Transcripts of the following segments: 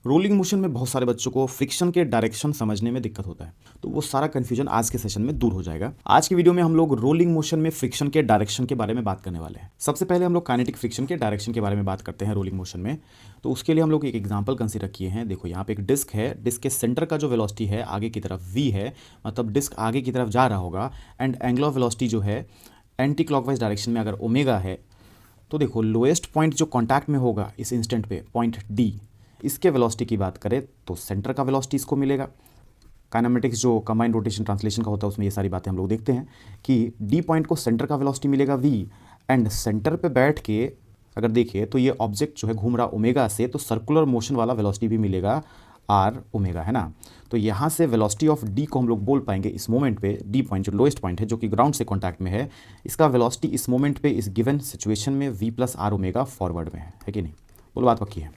Rolling motion में बहुत सारे बच्चों को फ्रिक्शन के डायरेक्शन समझने में दिक्कत होता है, तो वो सारा कंफ्यूजन आज के सेशन में दूर हो जाएगा। आज की वीडियो में हम लोग रोलिंग मोशन में फ्रिक्शन के डायरेक्शन के बारे में बात करने वाले हैं। सबसे पहले हम लोग काइनेटिक फ्रिक्शन के डायरेक्शन के बारे में बात करते हैं रोलिंग मोशन में। तो उसके लिए हम लोग एक एग्जाम्पल कंसीडर किए हैं। देखो यहाँ पे एक डिस्क है, डिस्क के सेंटर का जो वेलोसिटी है आगे की तरफ v है, मतलब डिस्क आगे की तरफ जा रहा होगा, एंड एंगल ऑफ वेलोसिटी जो है एंटी क्लॉकवाइज डायरेक्शन में अगर ओमेगा है, तो देखो लोएस्ट पॉइंट जो कॉन्टैक्ट में होगा इस इंस्टेंट पे, पॉइंट डी, इसके वेलोसिटी की बात करें तो सेंटर का वेलोसिटी इसको मिलेगा। काइनेमेटिक्स जो कंबाइंड रोटेशन ट्रांसलेशन का होता है उसमें ये सारी बातें हम लोग देखते हैं कि डी पॉइंट को सेंटर का वेलोसिटी मिलेगा v, एंड सेंटर पे बैठ के अगर देखिए तो ये ऑब्जेक्ट जो है घूम रहा ओमेगा से, तो सर्कुलर मोशन वाला वेलोसिटी भी मिलेगा आर ओमेगा, है ना। तो यहाँ से वेलोसिटी ऑफ डी को हम लोग बोल पाएंगे इस मोमेंट पे, डी पॉइंट जो लोएस्ट पॉइंट है जो कि ग्राउंड से कॉन्टैक्ट में है, इसका वेलोसिटी इस मोमेंट पे इस गिवन सिचुएशन में v plus r omega forward में है कि नहीं। बोलो बात पक्की है।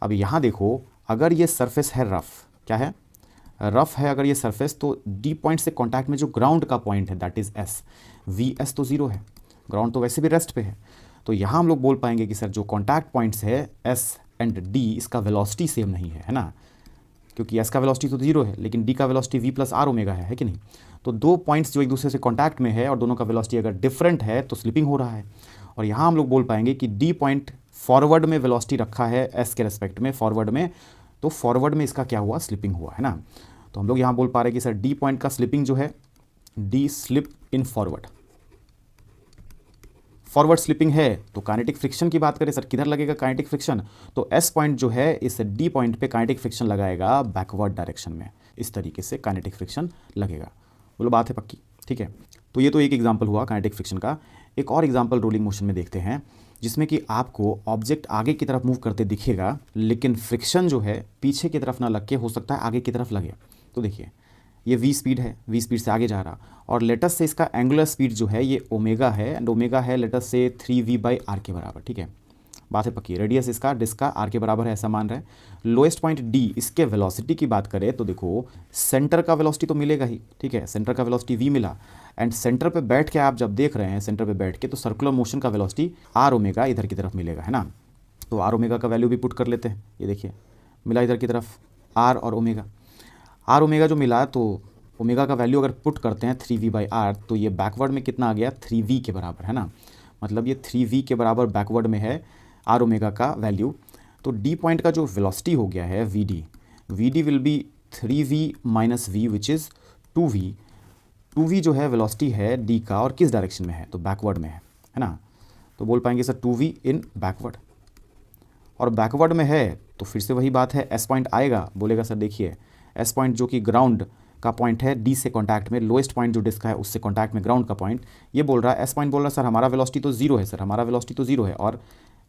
अब यहाँ देखो, अगर ये सरफेस है रफ, क्या है रफ है अगर ये सरफेस, तो डी पॉइंट से कॉन्टैक्ट में जो ग्राउंड का पॉइंट है that is S, V S तो जीरो है, ग्राउंड तो वैसे भी रेस्ट पे है। तो यहाँ हम लोग बोल पाएंगे कि सर जो कॉन्टैक्ट पॉइंट्स है एस एंड डी, इसका वेलोसिटी सेम नहीं है ना, क्योंकि एस का वेलोसिटी तो जीरो है लेकिन डी का velocity v plus r omega है कि नहीं। तो दो पॉइंट्स जो एक दूसरे से कॉन्टैक्ट में है और दोनों का वेलोसिटी अगर डिफरेंट है तो स्लिपिंग हो रहा है। और यहाँ हम लोग बोल पाएंगे कि डी पॉइंट फॉरवर्ड में वेलोसिटी रखा है एस के रेस्पेक्ट में फॉरवर्ड में, तो फॉरवर्ड में इसका क्या हुआ, स्लिपिंग हुआ, है ना। तो हम लोग यहाँ बोल पा रहे हैं कि सर डी पॉइंट का स्लिपिंग जो है D slip in forward, forward slipping है। तो काइनेटिक फ्रिक्शन की बात करें सर किधर लगेगा काइनेटिक फ्रिक्शन, तो एस पॉइंट जो है इस डी पॉइंट पे काइनेटिक फ्रिक्शन लगाएगा बैकवर्ड डायरेक्शन में, इस तरीके से काइनेटिक फ्रिक्शन लगेगा। बोलो बात है पक्की, ठीक है। तो ये तो एक एग्जांपल हुआ काइनेटिक फ्रिक्शन का। एक और एग्जांपल रोलिंग मोशन में देखते हैं जिसमें कि आपको ऑब्जेक्ट आगे की तरफ मूव करते दिखेगा लेकिन फ्रिक्शन जो है पीछे की तरफ ना लग के हो सकता है आगे की तरफ लगे। तो देखिए ये v स्पीड है, v स्पीड से आगे जा रहा, और लेटस से इसका एंगुलर स्पीड जो है ये ओमेगा है, एंड ओमेगा है लेटस से 3v/r के बराबर, ठीक है। बात है पक्की। रेडियस इसका डिस्क का r के बराबर है ऐसा मान रहे हैं। लोएस्ट पॉइंट d, इसके वेलोसिटी की बात करें तो देखो सेंटर का वेलोसिटी तो मिलेगा ही, ठीक है, सेंटर का वेलोसिटी v मिला, एंड सेंटर पे बैठ के आप जब देख रहे हैं सेंटर पे बैठ के, तो सर्कुलर मोशन का वेलोसिटी r ओमेगा इधर की तरफ मिलेगा, है ना। तो r ओमेगा का वैल्यू भी पुट कर लेते हैं। ये देखिए मिला इधर की तरफ r और ओमेगा, आर ओमेगा जो मिला, तो ओमेगा का वैल्यू अगर पुट करते हैं 3v/r, तो ये बैकवर्ड में कितना आ गया 3v के बराबर, है ना। मतलब ये 3v के बराबर बैकवर्ड में है आर ओमेगा का वैल्यू। तो डी पॉइंट का जो वेलोसिटी हो गया है v D will be 3v minus v which is 2v। 2v जो है वेलोसिटी है डी का, और किस डायरेक्शन में है, तो बैकवर्ड में है ना। तो बोल पाएंगे सर 2v इन बैकवर्ड, और बैकवर्ड में है तो फिर से वही बात है, एस पॉइंट आएगा, बोलेगा सर देखिए एस पॉइंट जो कि ग्राउंड का पॉइंट है डी से कॉन्टैक्ट में, लोएस्ट पॉइंट जो डिस्क का है उससे कॉन्टैक्ट में ग्राउंड का पॉइंट, ये बोल रहा है एस पॉइंट बोल रहा है सर हमारा वेलोसिटी तो जीरो है, सर हमारा वेलोसिटी तो जीरो है, और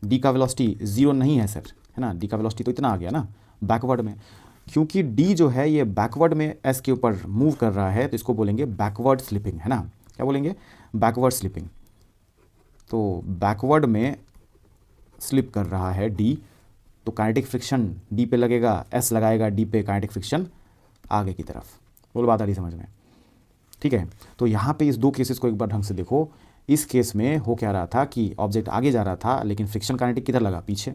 डी का वेलोसिटी जीरो नहीं है सर, है ना। डी का वेलोसिटी तो इतना आ गया ना बैकवर्ड में, क्योंकि डी जो है ये बैकवर्ड में एस के ऊपर मूव कर रहा है, तो इसको बोलेंगे बैकवर्ड स्लिपिंग, है ना। क्या बोलेंगे, बैकवर्ड स्लिपिंग। तो बैकवर्ड में स्लिप कर रहा है डी, तो काइनेटिक फ्रिक्शन डी पे लगेगा, एस लगाएगा डी पे, काइनेटिक फ्रिक्शन आगे की तरफ। बोल बात आ रही समझ में, ठीक है। तो यहाँ पे इस दो केसेस को एक बार ढंग से देखो। इस केस में हो क्या रहा था कि ऑब्जेक्ट आगे जा रहा था लेकिन फ्रिक्शन काइनेटिक किधर लगा, पीछे।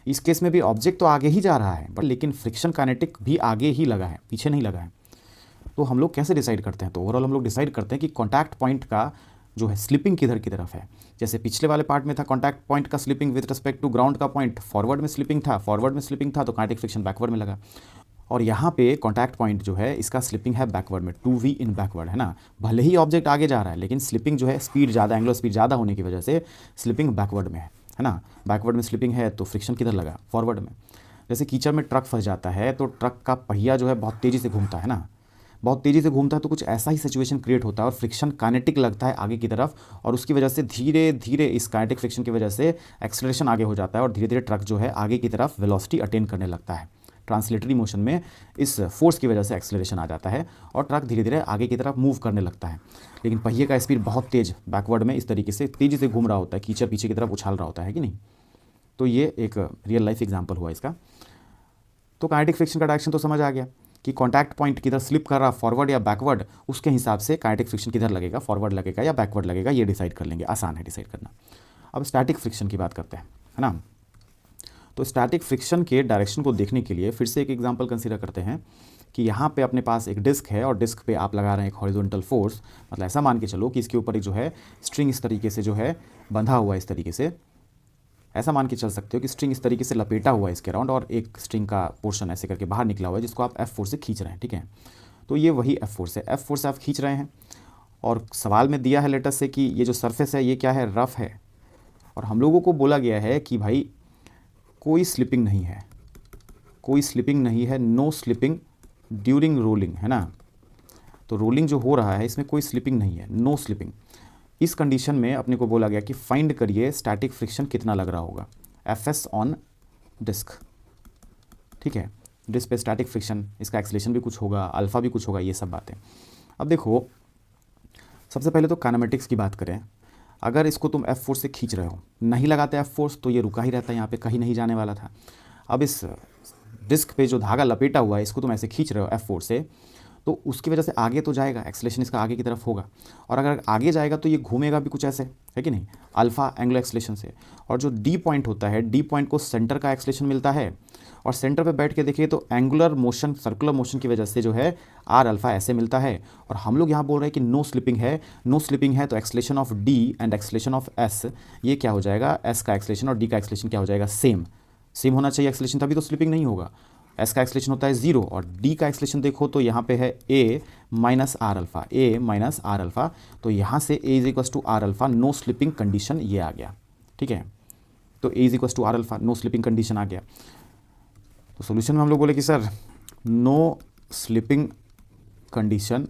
इस केस में भी ऑब्जेक्ट तो आगे ही जा रहा है बट लेकिन फ्रिक्शन काइनेटिक भी आगे ही लगा है, पीछे नहीं लगा है। तो हम लोग कैसे डिसाइड करते हैं, तो ओवरऑल हम लोग डिसाइड करते हैं कि कॉन्टैक्ट पॉइंट का जो है स्लिपिंग किधर की तरफ है। जैसे पिछले वाले पार्ट में था कॉन्टैक्ट पॉइंट का slipping with respect to ground का पॉइंट फॉरवर्ड में स्लिपिंग था, तो काइनेटिक फ्रिक्शन बैकवर्ड में लगा। और यहाँ पे कॉन्टैक्ट पॉइंट जो है इसका स्लिपिंग है बैकवर्ड में, 2v इन बैकवर्ड, है ना। भले ही ऑब्जेक्ट आगे जा रहा है लेकिन स्लिपिंग जो है स्पीड ज़्यादा, एंगुलर स्पीड ज़्यादा होने की वजह से स्लिपिंग बैकवर्ड में है ना। बैकवर्ड में स्लिपिंग है तो फ्रिक्शन किधर लगा, फॉरवर्ड में। जैसे कीचड़ में ट्रक फंस जाता है तो ट्रक का पहिया जो है बहुत तेज़ी से घूमता है ना, बहुत तेज़ी से घूमता है, तो कुछ ऐसा ही सिचुएशन क्रिएट होता है और फ्रिक्शन काइनेटिक लगता है आगे की तरफ, और उसकी वजह से धीरे धीरे इस काइनेटिक फ्रिक्शन की वजह से एक्सेलरेशन आगे हो जाता है और धीरे धीरे ट्रक जो है आगे की तरफ वेलोसिटी अटेन करने लगता है। ट्रांसलेटरी मोशन में इस फोर्स की वजह से एक्सेलरेशन आ जाता है और ट्रक धीरे धीरे आगे की तरफ मूव करने लगता है, लेकिन पहिए का स्पीड बहुत तेज़ बैकवर्ड में इस तरीके से तेज़ी से घूम रहा होता है, कीचड़ पीछे की तरफ उछाल रहा होता है कि नहीं। तो ये एक रियल लाइफ एग्जाम्पल हुआ इसका। तो काइनेटिक फ्रिक्शन का डायरेक्शन तो समझ आ गया कि कॉन्टैक्ट पॉइंट किधर स्लिप कर रहा, फॉरवर्ड या बैकवर्ड, उसके हिसाब से काइनेटिक फ्रिक्शन किधर लगेगा, फॉरवर्ड लगेगा या बैकवर्ड लगेगा, ये डिसाइड कर लेंगे, आसान है डिसाइड करना। अब स्टैटिक फ्रिक्शन की बात करते हैं, है ना। तो स्टैटिक फ्रिक्शन के डायरेक्शन को देखने के लिए फिर से एक एग्जांपल कंसीडर करते हैं कि यहाँ पे अपने पास एक डिस्क है और डिस्क पे आप लगा रहे हैं एक हॉरिजॉन्टल फोर्स, मतलब ऐसा मान के चलो कि इसके ऊपर एक जो है स्ट्रिंग इस तरीके से जो है बंधा हुआ है, इस तरीके से ऐसा मान के चल सकते हो कि स्ट्रिंग इस तरीके से लपेटा हुआ है इसके अराउंड और एक स्ट्रिंग का पोर्शन ऐसे करके बाहर निकला हुआ है जिसको आप F4 से खींच रहे हैं, ठीक है। तो ये वही F4 से आप खींच रहे हैं और सवाल में दिया है लेटस से कि ये जो सरफेस है ये क्या है, रफ़ है, और हम लोगों को बोला गया है कि भाई कोई स्लिपिंग नहीं है, कोई स्लिपिंग नहीं है, नो स्लिपिंग ड्यूरिंग रोलिंग, है ना। तो रोलिंग जो हो रहा है इसमें कोई स्लिपिंग नहीं है, नो स्लिपिंग। इस कंडीशन में अपने को बोला गया कि फाइंड करिए स्टैटिक फ्रिक्शन कितना लग रहा होगा, Fs ऑन डिस्क, ठीक है। डिस्क पे स्टैटिक फ्रिक्शन, इसका एक्सेलेरेशन भी कुछ होगा, अल्फा भी कुछ होगा, ये सब बातें। अब देखो सबसे पहले तो काइनेमेटिक्स की बात करें, अगर इसको तुम F4 से खींच रहे हो, नहीं लगाते F4 तो ये रुका ही रहता है, यहाँ पे कहीं नहीं जाने वाला था। अब इस डिस्क पे जो धागा लपेटा हुआ है इसको तुम ऐसे खींच रहे हो F4 से, तो उसकी वजह से आगे तो जाएगा, एक्सेलेरेशन इसका आगे की तरफ होगा, और अगर आगे जाएगा तो ये घूमेगा भी कुछ ऐसे, है कि नहीं, अल्फा एंगुलर एक्सेलेरेशन से। और जो डी पॉइंट होता है, डी पॉइंट को सेंटर का एक्सेलेरेशन मिलता है, और सेंटर पे बैठ के देखिए तो एंगुलर मोशन, सर्कुलर मोशन की वजह से जो है आर अल्फा ऐसे मिलता है। और हम लोग यहाँ बोल रहे हैं कि नो स्लिपिंग है, नो स्लिपिंग है तो acceleration of D and acceleration of S, ये क्या हो जाएगा, एस का एक्सेलेरेशन और डी का एक्सेलेरेशन क्या हो जाएगा, सेम होना चाहिए एक्सेलेरेशन, तभी तो स्लिपिंग नहीं होगा। एस का एक्सेलेरेशन होता है 0 और डी का एक्सेलेरेशन देखो तो यहाँ पे है ए माइनस आर अल्फा, तो यहाँ से a is equal to r alpha, no slipping condition ये आ गया, ठीक है। तो a is equal to r alpha, no slipping condition आ गया। तो सोल्यूशन में हम लोग बोले कि sir no slipping condition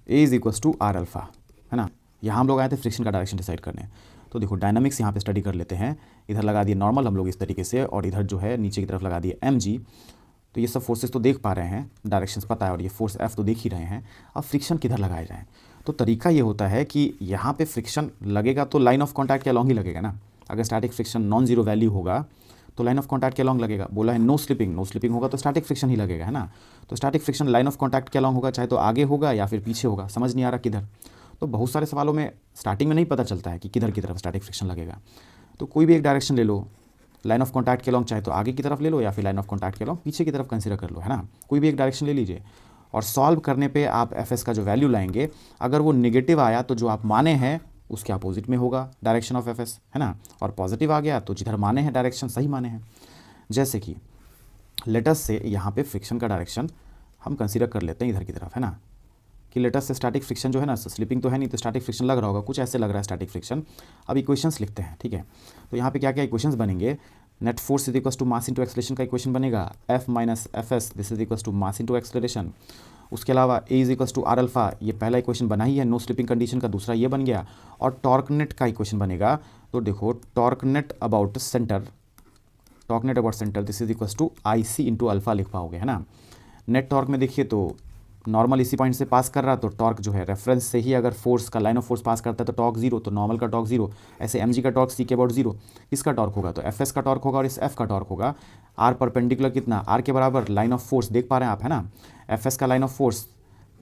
a is equal to r alpha, है ना। यहाँ हम लोग आए थे फ्रिक्शन का डायरेक्शन डिसाइड करने। तो देखो डायनामिक्स यहाँ पे स्टडी कर लेते हैं, इधर लगा दिए नॉर्मल हम लोग इस तरीके से, और इधर जो है नीचे की तरफ लगा दिए mg। तो ये सब फोर्सेस तो देख पा रहे हैं, डायरेक्शंस पता है, और ये फोर्स F तो देख ही रहे हैं। अब फ्रिक्शन किधर लगाए जाएँ, तो तरीका ये होता है कि यहाँ पे फ्रिक्शन लगेगा तो लाइन ऑफ कॉन्टैक्ट के अलॉन्ग ही लगेगा ना। अगर static friction non zero value होगा तो लाइन ऑफ कॉन्टैक्ट के अलॉन्ग लगेगा। बोला है नो स्लिपिंग होगा तो स्टैटिक फ्रिक्शन ही लगेगा, है ना। तो static friction line of contact के अलॉन्ग होगा, चाहे तो आगे होगा या फिर पीछे होगा, समझ नहीं आ रहा किधर। तो बहुत सारे सवालों में स्टार्टिंग में नहीं पता चलता है कि किधर की तरफ स्टैटिक फ्रिक्शन लगेगा। तो कोई भी एक डायरेक्शन ले लो, लाइन ऑफ कॉन्टैक्ट के अलॉन्ग, चाहे तो आगे की तरफ ले लो या फिर लाइन ऑफ कॉन्टैक्ट के अलॉन्ग पीछे की तरफ कंसीडर कर लो, है ना। कोई भी एक डायरेक्शन ले लीजिए और सॉल्व करने पे आप Fs का जो वैल्यू लाएंगे, अगर वो नेगेटिव आया तो जो आप माने हैं उसके अपोजिट में होगा डायरेक्शन ऑफ Fs, है ना। और पॉजिटिव आ गया तो जिधर माने हैं डायरेक्शन सही माने हैं। जैसे कि लेटस से यहाँ पे फ्रिक्शन का डायरेक्शन हम कंसीडर कर लेते हैं इधर की तरफ, है ना, कि लेटस से स्टैटिक फ्रिक्शन जो है ना, स्लिपिंग तो है नहीं तो स्टैटिक फ्रिक्शन लग रहा होगा, कुछ ऐसे लग रहा है स्टैटिक फ्रिक्शन। अब इक्वेशंस लिखते हैं, ठीक है। तो यहाँ पे क्या क्या इक्वेशंस बनेंगे, net force is equal to mass into acceleration का इक्वेशन बनेगा, F minus Fs this is equal to mass into acceleration. उसके अलावा a is equal to r alpha, ये पहला इक्वेशन बना ही है नो स्लिपिंग कंडीशन का, दूसरा ये बन गया। और टॉर्क नेट का इक्वेशन बनेगा, तो देखो torque net about centre this is equal to IC into alpha लिख पाओगे, है ना। नेट टॉर्क में देखिए तो नॉर्मल इसी पॉइंट से पास कर रहा, तो टॉर्क जो है रेफरेंस से ही अगर फोर्स का लाइन ऑफ फोर्स पास करता है तो टॉर्क 0, तो नॉर्मल का टॉर्क 0, ऐसे mg का टॉर्क c के अबाउट 0। इसका टॉर्क होगा तो Fs का टॉर्क होगा और इस F का टॉर्क होगा। r परपेंडिकुलर कितना, r के बराबर लाइन ऑफ फोर्स देख पा रहे हैं आप, है ना। Fs का लाइन ऑफ फोर्स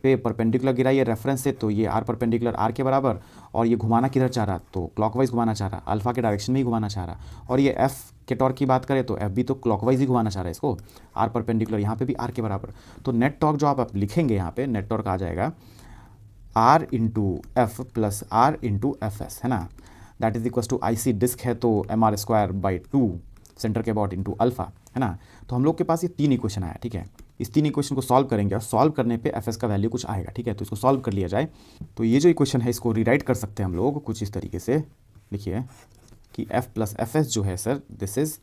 पे परपेंडिकुलर गिरा ये रेफरेंस से, तो ये r परपेंडिकुलर r के बराबर, और ये घुमाना किधर चाह रहा, तो क्लॉकवाइज घुमाना चाह रहा, अल्फा के डायरेक्शन में ही घुमाना चाह रहा। और ये F के टॉर्क की बात करें तो F भी तो क्लॉकवाइज ही घुमाना चाह रहा है इसको, r परपेंडिकुलर, यहाँ पे भी r के बराबर। तो नेट टॉर्क जो आप लिखेंगे यहाँ पे, नेट टॉर्क आ जाएगा r into F plus r into Fs, है ना। That is equal to IC disc है तो mr²/2 सेंटर के अबाउट इंटू अल्फा, है ना। तो हम लोग के पास ये 3 इक्वेशन आया, ठीक है। इस 3 इक्वेशन को सॉल्व करेंगे और सॉल्व करने पे Fs का वैल्यू कुछ आएगा, ठीक है। तो इसको सॉल्व कर लिया जाए तो ये जो इक्वेशन है इसको रीराइट कर सकते हैं हम लोग कुछ इस तरीके से, लिखिए कि F प्लस Fs जो है सर दिस इज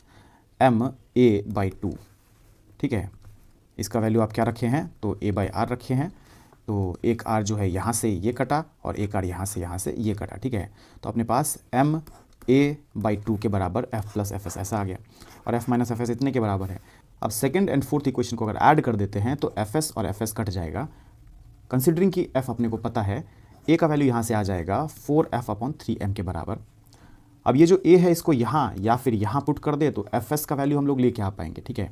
ma/2, ठीक है। इसका वैल्यू आप क्या रखे हैं, तो a/r रखे हैं। तो एक r जो है यहाँ से ये कटा और एक r यहाँ से ये कटा, ठीक है। तो अपने पास ma/2 के बराबर F प्लस Fs ऐसा आ गया, और F माइनस Fs इतने के बराबर है। अब सेकंड एंड फोर्थ इक्वेशन को अगर ऐड कर देते हैं तो Fs और Fs कट जाएगा, कंसिडरिंग कि F अपने को पता है, a का वैल्यू यहाँ से आ जाएगा 4F/3m के बराबर। अब ये जो a है इसको यहाँ या फिर यहाँ पुट कर दे तो Fs का वैल्यू हम लोग लेके आ पाएंगे, ठीक है।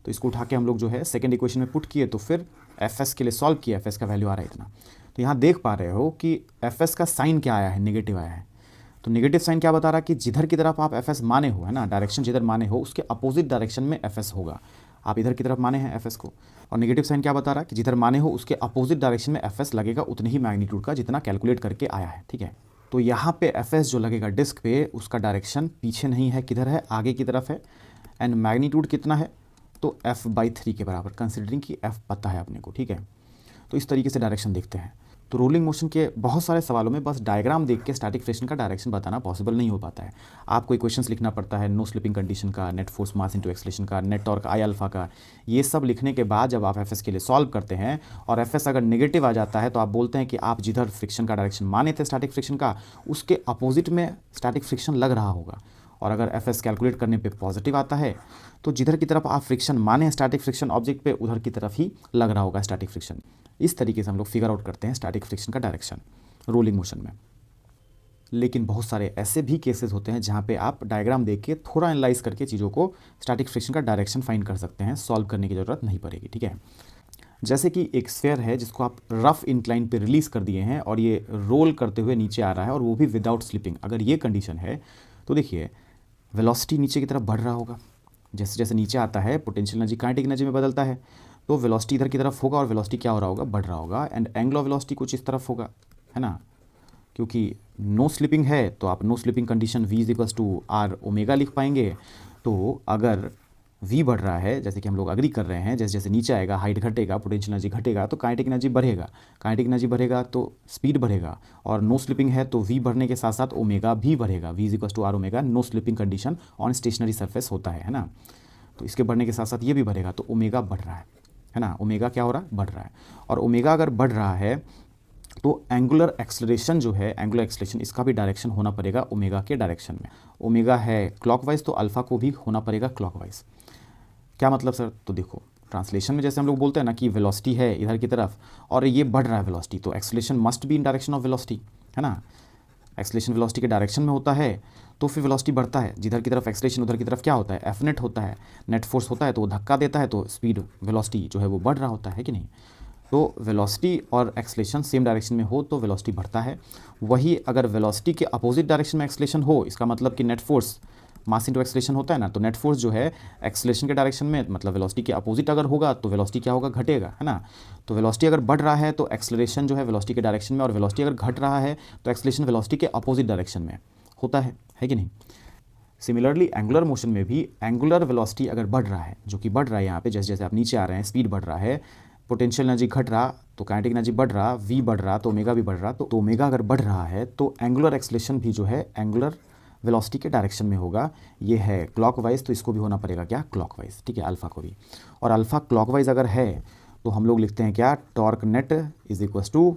तो इसको उठा के हम लोग जो है सेकंड इक्वेशन में पुट किए तो फिर Fs के लिए सॉल्व किया, Fs का वैल्यू आ रहा है इतना। तो यहाँ देख पा रहे हो कि Fs का साइन क्या आया है, नेगेटिव आया है। तो नेगेटिव साइन क्या बता रहा है कि जिधर की तरफ आप एफ एस माने हो, है ना, डायरेक्शन जिधर माने हो उसके अपोजिट डायरेक्शन में एफ एस होगा। आप इधर की तरफ माने हैं एफ एस को, और नेगेटिव साइन क्या बता रहा है कि जिधर माने हो उसके अपोजिट डायरेक्शन में एफ एस लगेगा उतने ही मैग्नीट्यूड का जितना कैलकुलेट करके आया है, ठीक है। तो यहाँ पे एफ एस जो लगेगा डिस्क पे उसका डायरेक्शन पीछे नहीं है, किधर है, आगे की तरफ है। एंड मैग्नीट्यूड कितना है, तो f/3 के बराबर, कंसिडरिंग कि f पता है अपने को, ठीक है। तो इस तरीके से डायरेक्शन देखते हैं। तो रोलिंग मोशन के बहुत सारे सवालों में बस डायग्राम देख के स्टैटिक फ्रिक्शन का डायरेक्शन बताना पॉसिबल नहीं हो पाता है। आपको इक्वेशंस लिखना पड़ता है, नो स्लिपिंग कंडीशन का, net force mass into acceleration का, नेट टॉर्क आई अल्फा का। ये सब लिखने के बाद जब आप एफ एस के लिए सॉल्व करते हैं और एफ एस अगर नेगेटिव आ जाता है तो आप बोलते हैं कि आप जिधर फ्रिक्शन का डायरेक्शन माने थे स्टैटिक फ्रिक्शन का उसके अपोजिट में स्टैटिक फ्रिक्शन लग रहा होगा। और अगर एफ एस कैलकुलेट करने पे पॉजिटिव आता है तो जिधर की तरफ आप फ्रिक्शन माने हैं स्टैटिक फ्रिक्शन ऑब्जेक्ट पे उधर की तरफ ही लग रहा होगा स्टैटिक फ्रिक्शन। इस तरीके से हम लोग फिगर आउट करते हैं स्टैटिक फ्रिक्शन का डायरेक्शन रोलिंग मोशन में। लेकिन बहुत सारे ऐसे भी केसेस होते हैं जहाँ पे आप डायग्राम देख के थोड़ा एनालाइज करके चीज़ों को स्टैटिक फ्रिक्शन का डायरेक्शन फाइंड कर सकते हैं, सॉल्व करने की ज़रूरत नहीं पड़ेगी, ठीक है। जैसे कि एक स्फीयर है जिसको आप रफ इंक्लाइन पे रिलीज़ कर दिए हैं और ये रोल करते हुए नीचे आ रहा है और वो भी विदाउट स्लिपिंग। अगर ये कंडीशन है तो देखिए वेलोसिटी नीचे की तरफ बढ़ रहा होगा, जैसे जैसे नीचे आता है पोटेंशियल एनर्जी काइनेटिक एनर्जी में बदलता है, तो वेलोसिटी इधर की तरफ होगा और वेलोसिटी क्या हो रहा होगा, बढ़ रहा होगा। एंड एंगल ऑफ वेलोसिटी कुछ इस तरफ होगा, है ना, क्योंकि नो स्लिपिंग है तो आप no slipping condition v equals to r omega लिख पाएंगे। तो अगर v बढ़ रहा है, जैसे कि हम लोग अग्री कर रहे हैं, जैसे जैसे नीचे आएगा हाइट घटेगा, पोटेंशियल एनर्जी घटेगा तो काइनेटिक एनर्जी बढ़ेगा, काइनेटिक एनर्जी बढ़ेगा तो स्पीड बढ़ेगा। और नो स्लिपिंग है तो v बढ़ने के साथ साथ ओमेगा भी बढ़ेगा, v equals to r omega. No slipping condition on stationary surface होता है ना, तो इसके बढ़ने के साथ साथ ये भी बढ़ेगा, तो ओमेगा बढ़ रहा है ना, ओमेगा क्या हो रहा है, बढ़ रहा है। और ओमेगा अगर बढ़ रहा है तो एंगुलर एक्सेलरेशन जो है, एंगुलर एक्सेलरेशन इसका भी डायरेक्शन होना पड़ेगा ओमेगा के डायरेक्शन में। ओमेगा है क्लॉकवाइज तो अल्फा को भी होना पड़ेगा क्लॉकवाइज। क्या मतलब सर, तो देखो ट्रांसलेशन में जैसे हम लोग बोलते हैं ना कि वेलोसिटी है इधर की तरफ और ये बढ़ रहा है वेलोसिटी, तो acceleration must be in direction of velocity, है ना। एक्सेलरेशन वेलोसिटी के डायरेक्शन में होता है तो फिर वेलोसिटी बढ़ता है, जिधर की तरफ एक्सेलरेशन उधर की तरफ क्या होता है, एफ नेट होता है, नेट फोर्स होता है तो वो धक्का देता है तो स्पीड वेलोसिटी जो है वो बढ़ रहा होता है कि नहीं। तो वेलोसिटी और एक्सेलरेशन सेम डायरेक्शन में हो तो वेलोसिटी बढ़ता है। वही अगर वेलोसिटी के अपोजिट डायरेक्शन में एक्सेलरेशन हो, इसका मतलब कि net force mass into acceleration होता है ना, तो नेट फोर्स जो है एक्सेलरेशन के डायरेक्शन में मतलब वेलोसिटी के अपोजिट अगर होगा तो वेलोसिटी क्या होगा, घटेगा, है ना। तो वेलोसिटी अगर बढ़ रहा है तो एक्सेलरेशन जो है वेलोसिटी के डायरेक्शन में, और वेलोसिटी अगर घट रहा है तो एक्सेलरेशन वेलोसिटी के अपोजिट डायरेक्शन में होता है कि नहीं। सिमिलरली एंगुलर मोशन में भी एंगुलर वेलोसिटी अगर बढ़ रहा है, जो कि बढ़ रहा है यहाँ पे, जैसे जैसे आप नीचे आ रहे हैं स्पीड बढ़ रहा है, पोटेंशियल एनर्जी घट रहा तो काइनेटिक एनर्जी बढ़ रहा, v बढ़ रहा तो ओमेगा भी बढ़ रहा। तो ओमेगा अगर बढ़ रहा है तो एंगुलर एक्सेलरेशन भी जो है एंगुलर वेलोसिटी के डायरेक्शन में होगा। ये है क्लॉकवाइज तो इसको भी होना पड़ेगा क्या, क्लॉकवाइज, ठीक है, अल्फा को भी। और अल्फा क्लॉकवाइज अगर है तो हम लोग लिखते हैं क्या, torque net is equals to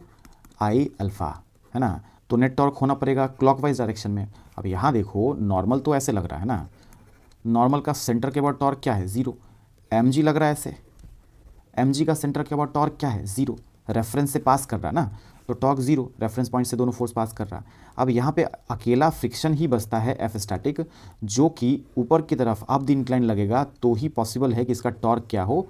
I alpha, है ना। तो नेट टॉर्क होना पड़ेगा क्लॉकवाइज डायरेक्शन में। अब यहाँ देखो नॉर्मल तो ऐसे लग रहा है ना, नॉर्मल का सेंटर के बाद टॉर्क क्या है, 0। mg लग रहा है ऐसे, mg का सेंटर के बाद टॉर्क क्या है, 0। रेफरेंस से पास कर रहा है ना तो टॉर्क 0, रेफरेंस पॉइंट से दोनों फोर्स पास कर रहा है। अब यहाँ पे अकेला फ्रिक्शन ही बचता है एफ स्टैटिक, जो कि ऊपर की तरफ अप द इंक्लाइन लगेगा तो ही पॉसिबल है कि इसका टॉर्क क्या हो,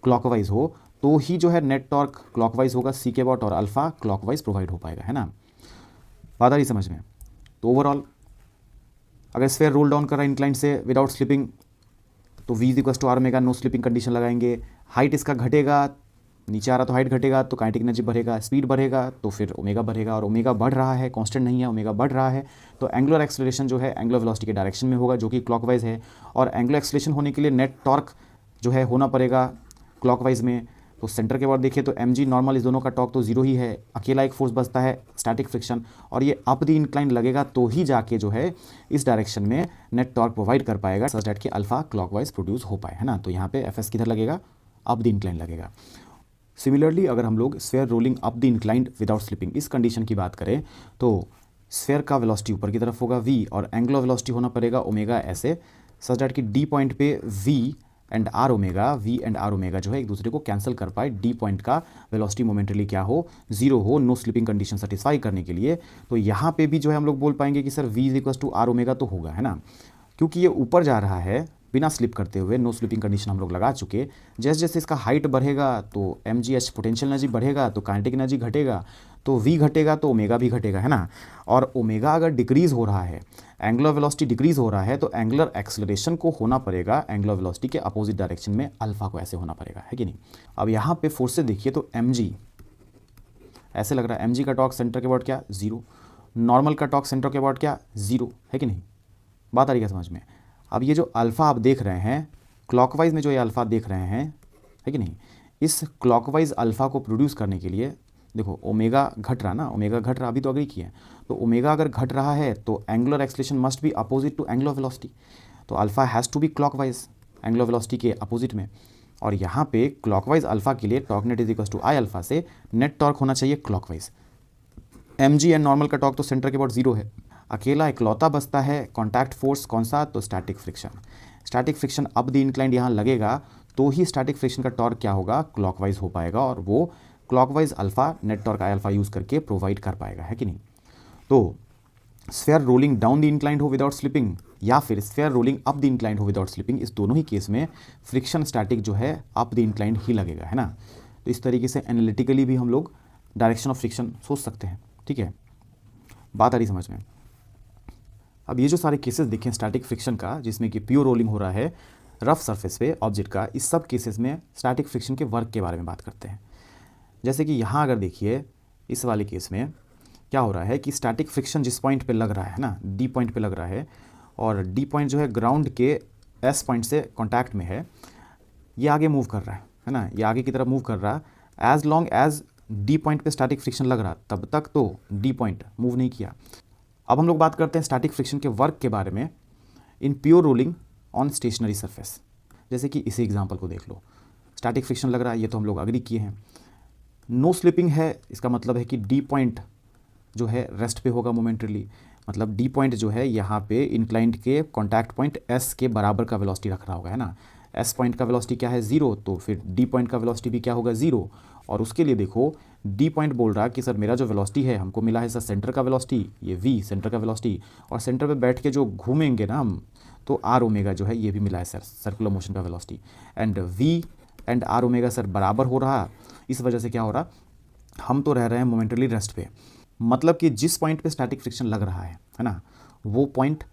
क्लॉकवाइज हो, तो ही जो है नेट टॉर्क क्लॉकवाइज होगा, सी के बॉट और अल्फा क्लॉकवाइज प्रोवाइड हो पाएगा, है ना। बात आ रही समझ में। तो ओवरऑल अगर स्फीयर रोल डाउन कर रहा है इंक्लाइन से विदाउट स्लिपिंग तो v equals to r omega, no slipping condition लगाएंगे। हाइट इसका घटेगा, नीचे आ रहा तो हाइट घटेगा तो काइनेटिक एनर्जी बढ़ेगा, स्पीड बढ़ेगा तो फिर ओमेगा बढ़ेगा, और ओमेगा बढ़ रहा है, कांस्टेंट नहीं है, ओमेगा बढ़ रहा है तो एंगुलर एक्सेलरेशन जो है एंगुलर वेलोसिटी के डायरेक्शन में होगा जो कि क्लॉकवाइज है। और एंगुलर एक्सेलरेशन होने के लिए नेट टॉर्क जो है होना पड़ेगा क्लॉकवाइज में। तो सेंटर के बाद देखिए तो mg नॉर्मल इस दोनों का टॉर्क तो 0 ही है, अकेला एक फोर्स बचता है स्टैटिक फ्रिक्शन, और ये अप द इंक्लाइन लगेगा तो ही जाके जो है इस डायरेक्शन में नेट टॉर्क प्रोवाइड कर पाएगा सच दैट कि अल्फा क्लॉकवाइज प्रोड्यूस हो पाए, है ना। तो यहाँ पे एफ एस किधर लगेगा, अप द इंक्लाइन लगेगा। सिमिलरली अगर हम लोग sphere rolling up the inclined without slipping इस कंडीशन की बात करें तो स्फीयर का वेलोसिटी ऊपर की तरफ होगा v, और एंगुलर वेलोसिटी होना पड़ेगा ओमेगा ऐसे, सच दैट कि डी पॉइंट पे v एंड आर ओमेगा जो है एक दूसरे को कैंसिल कर पाए, डी पॉइंट का वेलोसिटी मोमेंटली क्या हो, 0 हो, नो स्लिपिंग कंडीशन सेटिस्फाई करने के लिए। तो यहाँ पे भी जो है हम लोग बोल पाएंगे कि sir v equals to r omega तो होगा, है ना, क्योंकि ये ऊपर जा रहा है बिना स्लिप करते हुए, नो स्लिपिंग कंडीशन हम लोग लगा चुके। जैसे जैसे इसका हाइट बढ़ेगा तो mgh पोटेंशियल एनर्जी बढ़ेगा तो काइनेटिक एनर्जी घटेगा, तो v घटेगा तो ओमेगा भी घटेगा, है ना। और ओमेगा अगर डिक्रीज हो रहा है, एंगुलर वेलोसिटी डिक्रीज हो रहा है, तो एंगुलर एक्सेलरेशन को होना पड़ेगा एंगुलर वेलोसिटी के अपोजिट डायरेक्शन में, अल्फा को ऐसे होना पड़ेगा, है कि नहीं। अब यहाँ पे फोर्स से देखिए तो mg ऐसे लग रहा है, mg का टॉर्क सेंटर के अबाउट क्या 0, नॉर्मल का टॉर्क सेंटर के अबाउट क्या 0, है कि नहीं। बात आ रही है समझ में। अब ये जो अल्फ़ा आप देख रहे हैं क्लॉकवाइज में, जो ये अल्फ़ा देख रहे हैं, है कि नहीं, इस क्लॉकवाइज अल्फ़ा को प्रोड्यूस करने के लिए देखो ओमेगा घट रहा ना, ओमेगा घट रहा, अभी तो अग्री किए। तो ओमेगा अगर घट रहा है तो angular acceleration must be opposite to angular velocity, तो alpha has to be clockwise angular velocity के अपोजिट में। और यहाँ पे क्लॉकवाइज अल्फ़ा के लिए torque net is equal to I alpha से नेट टॉर्क होना चाहिए क्लॉकवाइज। mg एंड नॉर्मल का टॉर्क तो सेंटर के अबाउट 0 है। अकेला इकलौता बचता है कॉन्टैक्ट फोर्स, कौन सा, तो स्टैटिक फ्रिक्शन। स्टैटिक फ्रिक्शन अब द इंक्लाइंड यहाँ लगेगा तो ही स्टैटिक फ्रिक्शन का टॉर्क क्या होगा, क्लॉकवाइज हो पाएगा, और वो क्लॉकवाइज अल्फ़ा नेट टॉर्क आई अल्फ़ा यूज़ करके प्रोवाइड कर पाएगा, है कि नहीं। तो sphere rolling down the inclined हो विदाउट स्लिपिंग, या फिर sphere rolling up the inclined हो विदाउट स्लिपिंग, इस दोनों ही केस में फ्रिक्शन स्टैटिक जो है अप द इंक्लाइंड ही लगेगा, है ना। तो इस तरीके से एनालिटिकली भी हम लोग डायरेक्शन ऑफ फ्रिक्शन सोच सकते हैं, ठीक है। बात आ रही समझ में। अब ये जो सारे केसेस देखें स्टैटिक फ्रिक्शन का, जिसमें कि प्योर रोलिंग हो रहा है रफ सरफेस पे ऑब्जेक्ट का, इस सब केसेस में स्टैटिक फ्रिक्शन के वर्क के बारे में बात करते हैं। जैसे कि यहाँ अगर देखिए इस वाले केस में क्या हो रहा है कि स्टैटिक फ्रिक्शन जिस पॉइंट पे लग रहा है ना, डी पॉइंट पे लग रहा है, और डी पॉइंट जो है ग्राउंड के एस पॉइंट से कॉन्टैक्ट में है, ये आगे मूव कर रहा है ना, ये आगे की तरफ मूव कर रहा है। As long as D point पे स्टैटिक फ्रिक्शन लग रहा तब तक तो डी पॉइंट मूव नहीं किया। अब हम लोग बात करते हैं स्टैटिक फ्रिक्शन के वर्क के बारे में in pure rolling on stationary surface. जैसे कि इसी एग्जांपल को देख लो, स्टैटिक फ्रिक्शन लग रहा है, ये तो हम लोग अग्री किए हैं। नो स्लिपिंग है, इसका मतलब है कि डी पॉइंट जो है रेस्ट पे होगा मोमेंटरीली, मतलब डी पॉइंट जो है यहाँ पे इंक्लाइंड के कॉन्टैक्ट पॉइंट एस के बराबर का वेलोसिटी रख रहा होगा, है ना। एस पॉइंट का वेलोसिटी क्या है 0, तो फिर डी पॉइंट का वेलोसिटी भी क्या होगा 0। और उसके लिए देखो डी पॉइंट बोल रहा कि सर मेरा जो वेलोसिटी है हमको मिला है सर सेंटर का वेलोसिटी, ये वी सेंटर का वेलोसिटी, और सेंटर पे बैठ के जो घूमेंगे ना हम, तो आर ओमेगा जो है ये भी मिला है सर सर्कुलर मोशन का velocity, and V and R omega sir बराबर हो रहा। इस वजह से क्या हो रहा, हम तो रह रहे हैं मोमेंटली रेस्ट पे, मतलब कि जिस पॉइंट पे स्टैटिक फ्रिक्शन लग रहा है ना, वो पॉइंट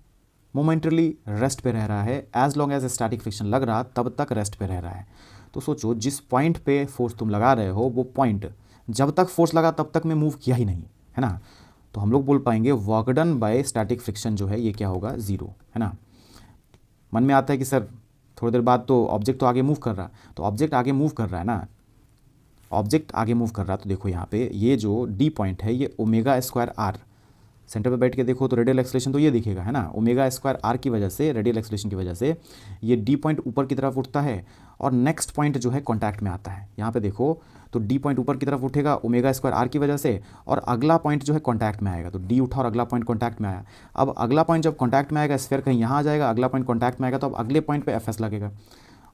मोमेंटली रेस्ट पे रह रहा है। As long as static friction लग रहा तब तक रेस्ट पे रह रहा है। तो सोचो जिस पॉइंट पे फोर्स तुम लगा रहे हो, वो पॉइंट जब तक फोर्स लगा तब तक में मूव किया ही नहीं, है ना। तो हम लोग बोल पाएंगे work done by static friction जो है ये क्या होगा 0, है ना। मन में आता है कि सर थोड़ी देर बाद तो ऑब्जेक्ट तो आगे मूव कर रहा, तो ऑब्जेक्ट आगे मूव कर रहा है ना, ऑब्जेक्ट आगे मूव कर रहा, तो देखो यहाँ पे ये जो डी पॉइंट है ये ओमेगा स्क्वायर आर, सेंटर पे बैठ के देखो तो रेडियल एक्सेलरेशन तो ये दिखेगा, है ना। ओमेगा स्क्वायर आर की वजह से, रेडियल एक्सेलरेशन की वजह से ये डी पॉइंट ऊपर की तरफ उठता है, और नेक्स्ट पॉइंट जो है कॉन्टैक्ट में आता है। यहाँ पे देखो तो डी पॉइंट ऊपर की तरफ उठेगा ओमेगा स्क्वायर आर की वजह से, और अगला पॉइंट जो है कॉन्टैक्ट में आएगा, तो डी उठा और अगला पॉइंट कॉन्टैक्ट में आया। अब अगला पॉइंट जब कॉन्टैक्ट में आएगा, स्फीयर कहीं यहाँ आ जाएगा, अगला पॉइंट कॉन्टैक्ट में आएगा, तो अब अगले पॉइंट पर एफ लगेगा,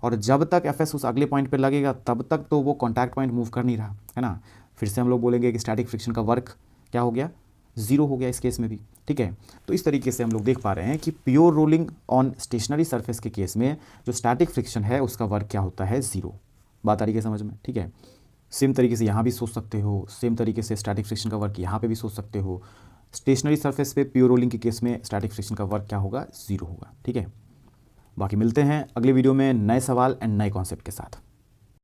और जब तक एफ उस अगले पॉइंट पर लगेगा तब तक तो वो कॉन्टैक्ट पॉइंट मूव कर नहीं रहा, है ना। फिर से हम लोग बोलेंगे कि स्टैटिक फ्रिक्शन का वर्क क्या हो गया 0 हो गया इस केस में भी, ठीक है। तो इस तरीके से हम लोग देख पा रहे हैं कि pure rolling on stationary surface के केस में जो स्टैटिक फ्रिक्शन है उसका वर्क क्या होता है 0। बात आ रही है समझ में, ठीक है। सेम तरीके से यहाँ भी सोच सकते हो, सेम तरीके से स्टैटिक फ्रिक्शन का वर्क यहाँ पे भी सोच सकते हो। स्टेशनरी सरफेस पे प्योर रोलिंग के केस में स्टैटिक फ्रिक्शन का वर्क क्या होगा 0 होगा, ठीक है। बाकी मिलते हैं अगले वीडियो में नए सवाल एंड नए कॉन्सेप्ट के साथ।